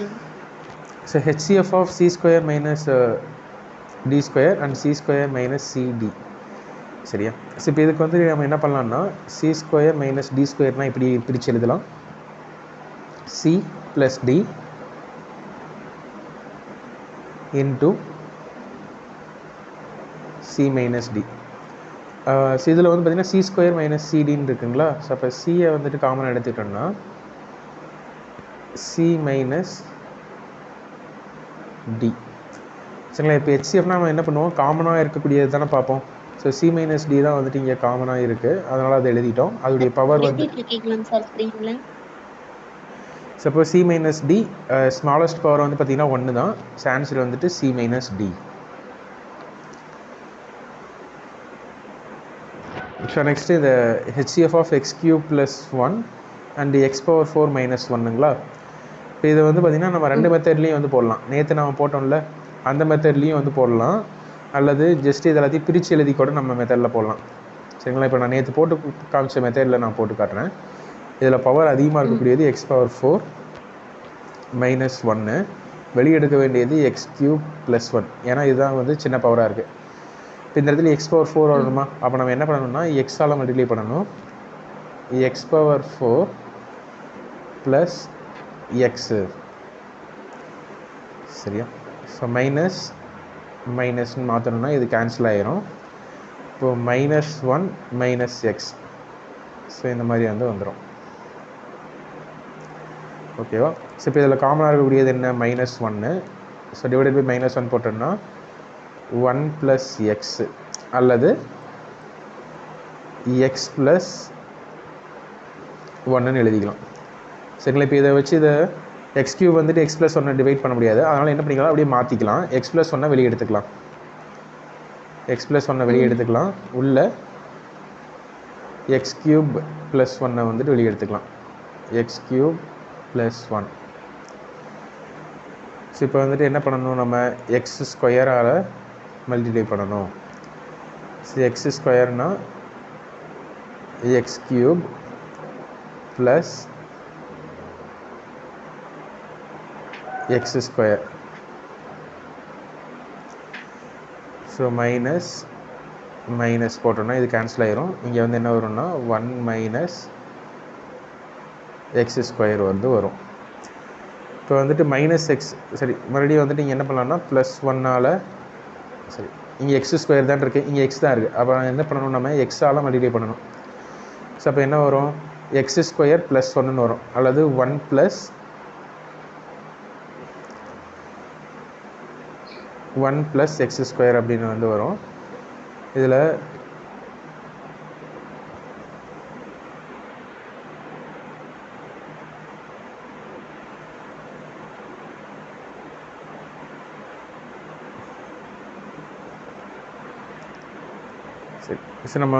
ம். So HCF of C square minus D square and C square minus CD. சரியா? So இப்போ இதுக்கு வந்து நம்ம என்ன பண்ணலாம்னா சி ஸ்கொயர் மைனஸ் டி ஸ்கொயர்னால் இப்படி பிரித்து எழுதலாம். C plus D into C minus D. So இதில் வந்து பார்த்திங்கன்னா சி ஸ்கொயர் மைனஸ் சிடின்னு இருக்குங்களா. ஸோ அப்போ சியை வந்துட்டு காமனாக எடுத்துக்கிட்டோம்னா சி மைனஸ் டி. சரிங்களா? இப்போ ஹெச்சிஎஃப்னா நம்ம என்ன பண்ணுவோம், காமனாக இருக்கக்கூடியது தானே பார்ப்போம். ஸோ சி மைனஸ் டி தான் வந்துட்டு இங்கே காமனாக இருக்குது, அதனால் அதை எழுதிட்டோம். அதோடைய பவர் வந்து எழுதிட்டுருக்கீங்களாங்க சார் ஸ்க்ரீனில்? Suppose C minus D smallest power வந்து பார்த்திங்கன்னா 1 தான். ஸோ ஆன்சர் வந்துட்டு C minus D. So next இந்த HCF of x cube plus 1 and x power 4 minus 1ங்களா. இப்போ இதை வந்து பார்த்திங்கன்னா நம்ம 2 மெத்தட்லேயும் வந்து போடலாம். நேற்று நம்ம போட்டோம்ல அந்த மெத்தட்லேயும் வந்து போடலாம், அல்லது ஜஸ்ட் இது எல்லாத்தையும் பிரித்து எழுதி கூட நம்ம மெத்தடில் போடலாம். சரிங்களா? இப்போ நான் நேற்று போட்டு காமிச்ச மெத்தடில் நான் போட்டு காட்டுறேன். இதில் பவர் அதிகமாக இருக்கக்கூடியது எக்ஸ் பவர் 4 மைனஸ் 1, வெளியே எடுக்க வேண்டியது எக்ஸ் கியூப் ப்ளஸ் 1, ஏன்னா இதுதான் வந்து சின்ன பவராக இருக்குது. இப்போ இந்த இடத்துல எக்ஸ் பவர் 4 வரணுமா, அப்போ நம்ம என்ன பண்ணணும்னா எக்ஸால் மல்டிப்ளை பண்ணணும். X power 4 plus x. சரியா? ஸோ மைனஸ் மைனஸ்ன்னு மாற்றணும்னா இது கேன்சல் ஆகிரும். இப்போது மைனஸ் 1 மைனஸ் எக்ஸ். ஸோ இந்த மாதிரி வந்து வந்துடும். ஓகேவா? ஸோ இப்போ இதில் காமனாக இருக்கக்கூடியது என்ன, minus 1. So divided by minus 1 போட்டோம்னா 1 ப்ளஸ் எக்ஸு அல்லது எக்ஸ் ப்ளஸ் 1ன்னு எழுதிக்கலாம். சரிங்களா? இப்போ இதை வச்சு இதை எக்ஸ் கியூப் வந்துட்டு எக்ஸ் ப்ளஸ் 1 டிவைட் பண்ண முடியாது, அதனால் என்ன பண்ணிக்கலாம், அப்படியே மாற்றிக்கலாம். எக்ஸ் ப்ளஸ் 1 வெளியே எடுத்துக்கலாம். எக்ஸ் ப்ளஸ் 1 வெளியே எடுத்துக்கலாம். உள்ள எக்ஸ் கியூப் ப்ளஸ் 1 வந்துட்டு வெளியே எடுத்துக்கலாம். X cube plus 1. ஸோ இப்போ வந்துட்டு என்ன பண்ணணும், நம்ம எக்ஸ் ஸ்கொயரால் மல்டிப்ளை பண்ணணும். ஸோ எக்ஸ் ஸ்கொயர்னால் x cube plus x square. So minus minus போட்டோன்னா இது கேன்சல் ஆகிரும். இங்கே வந்து என்ன வரும்னா 1 மைனஸ் எக்ஸ் ஸ்கொயர் வந்து வரும். இப்போ வந்துட்டு மைனஸ் எக்ஸ், சரி மறுபடியும் வந்துட்டு இங்கே என்ன பண்ணலாம்னா ப்ளஸ் 1ஆல், சரி இங்கே எக்ஸ் ஸ்கொயர் தான் இருக்குது, இங்கே எக்ஸ் தான் இருக்குது. அப்போ என்ன பண்ணணும், நம்ம எக்ஸால் மல்டிப்ளை பண்ணணும். ஸோ அப்போ என்ன வரும், எக்ஸ் ஸ்கொயர் ப்ளஸ் 1ன்னு வரும், அல்லது 1 ப்ளஸ் 1 ப்ளஸ் எக்ஸ் ஸ்கொயர் அப்படின்னு வந்து வரும். இதில் சரி நம்ம